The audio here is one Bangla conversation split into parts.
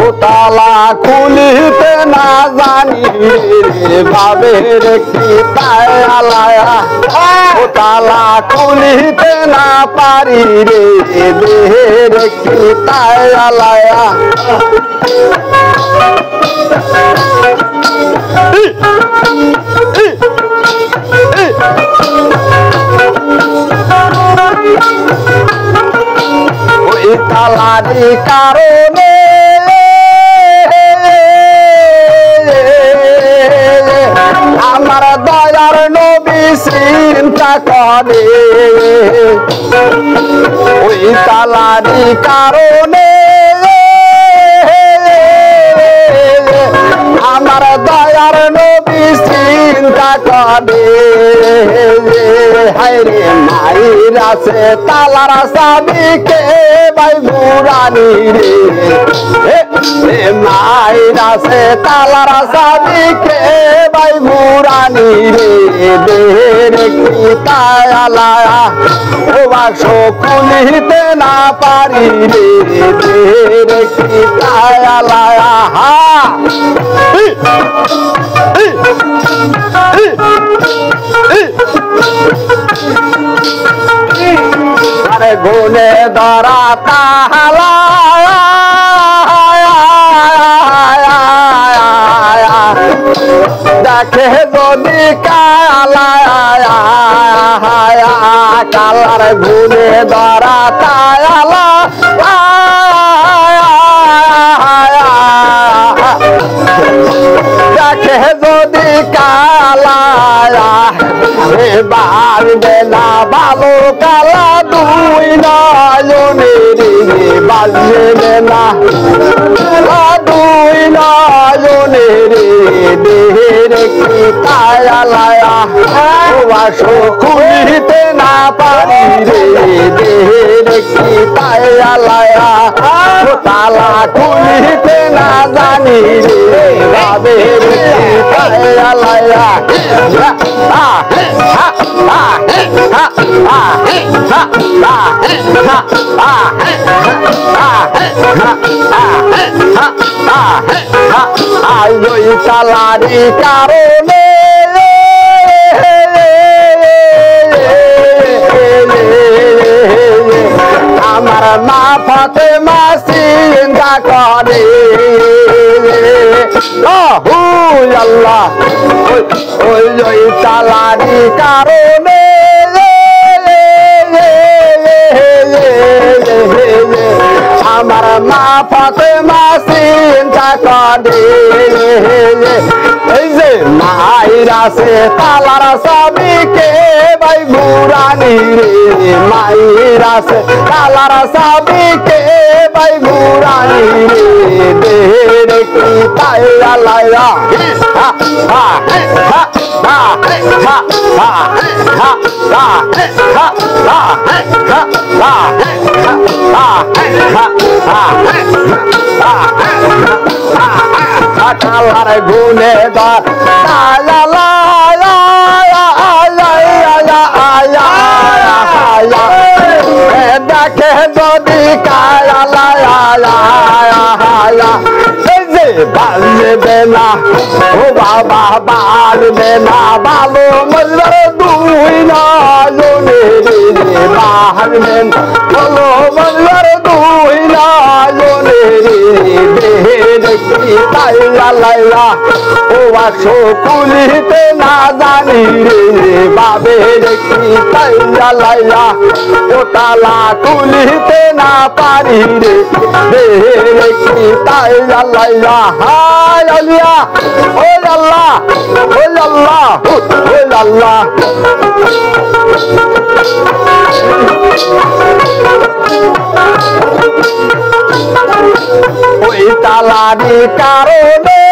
ও তালা খুলিতে না জানি রে বাবের কি তালায়া ও তালা খুলিতে না পারি রে দেহের কি তালায়া ওই তালারি কারণে আমার দয়ার নবী চিন্তা করে ওই তালারি কারণে আমার দয়ার নবী চিন্তা করে হায়রে মায়ের আছে তালার সাবিকে ভাই বুড়ানি রে মায়ের আছে তালার সাবিকে ভাই বুড়ানি রে দেহের কি তালায়া ও বাক্স খুলিতে না পারি রে দেহের কি তালায়া হা আরে গুনে ধরা তালা দেখে যদি কালা কালার গুনে ধরা তালা দেখে যদি কালা বাড়বে না ভালো কালা দুই নয়নের বাজবে না দুই নয়নের দেহের কি তালায়া বাসো খুলিতে না পারি রে দেহের কি তালায়া তালা খুলিতে না জানি রে বাবের কি তালায়া ওই তালারি কারণে আমার মা ফাতেমা চিন্তা করে আল্লাহ ওই তালারি কারণে আমার মা ফাতেমা চিন্তা করে এই যে মায়ের আছে তালার সাবিকে ভাই বুড়ানি রে মায়ের আছে তালার সাবিকে ভাই বুড়ানি রে দেহের কি তালায়া কালার গুনে দেখে যদি বাজবে না ও বাবা বাজবে না ভালো মজবার দুই নয়নের বাহারবেন ভালো মজবার দুই নয়নের দেহের কি তালায়া ও বাক্স খুলিতে না জানি রে বাবের কি তালায়া ও তালা খুলিতে না পারি রে দেহের কি তালায়া হায় আল্লাহ ও আল্লাহ ও আল্লাহ ও আল্লাহ ওই তালারি কারণে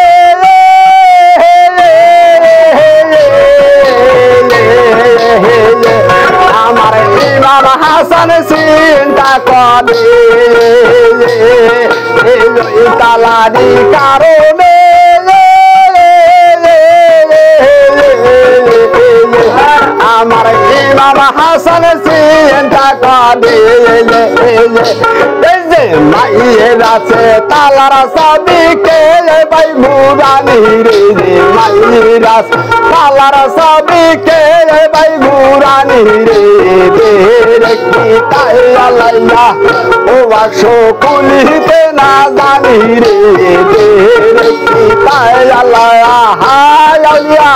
আমার ইমাম হাসান চিন্তা করে ওই তালারি কারণে আমার ইমাম হাসান চিন্তা করে মাইয়ের আছে তালার সাবি কে ভাই মুরানি রে মাইয়ের আছে তালার সাবি কে ভাই মুরানি রে দেখি তাই আলাইয়া ও বাক্সো খুলিতে না জানি রে দেখি তাই আলাইয়া হাই আলিয়া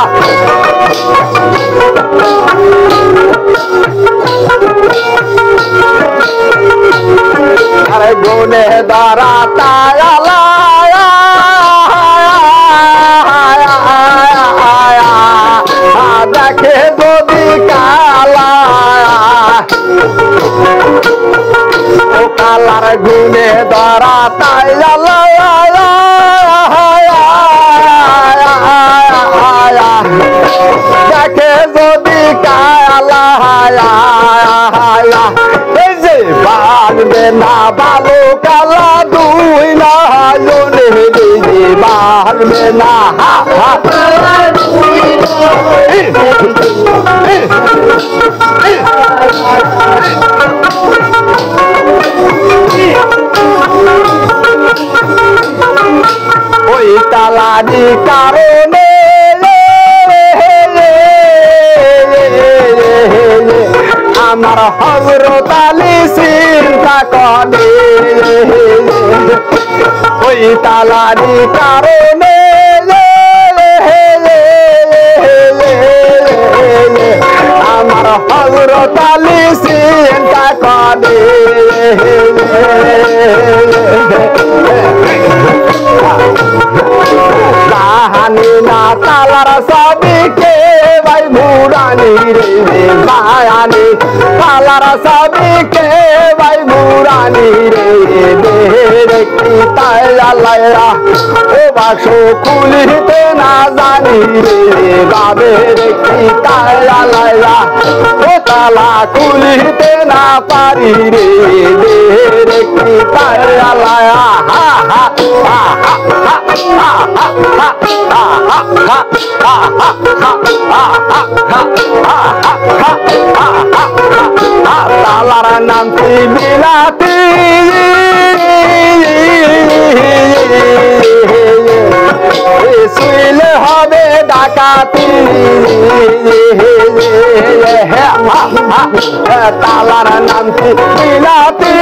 আরে গুনে দ্বারা তাই আলাইয়া দেখে যদি কালা ও কালার গুনে দ্বারা তাই আলাইয়া দেখে যদি কালা এই যে বালবে না ভালো কালা দুই না জনে বালবে না ওই তালারি কারণে আমার হযরত আলী চিন্তা করে ওই তালারি কারণে আমার হযরত আলী চিন্তা করে জাহানি না তালার সাবি কে ভাই মুরানি রে জাহানি তালার সাবি কে ভাই মুরানি রে দেখি তাই আলাইয়া ও বাক্সো খুলিতে না জানি রে বাবে দেখি তাই আলাইয়া ও তালা খুলিতে না পারি রে দেখি তাই আলাইয়া হা হা হা তালার নাম কি বিলাতি শুইলে হবে ডাকাতি তালার নাম কি বিলাতি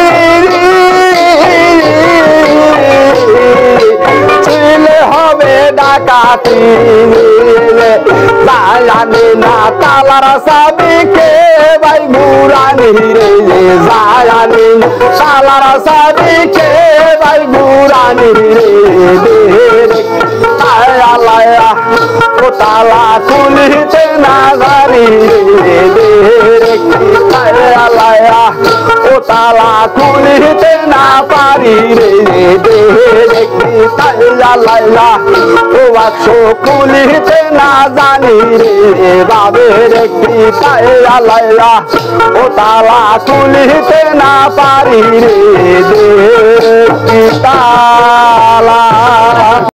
শুইলে হবে ডাকাতি জানি না তালার সাবি কে ভাই মুরানি রে জানি তালার সাবি কে ভাই মুরানি রে তাই আলাইয়া ও তালা খুলিতে না জানি রে তাই আলাইয়া ও তালা খুলিতে না পারি রে দেখি তাই আলাইয়া ও বাক্সো খুলিতে না জানি রে বাবে দেখি তাই আলাইয়া ও তালা খুলিতে না পারি রে দেখি তালা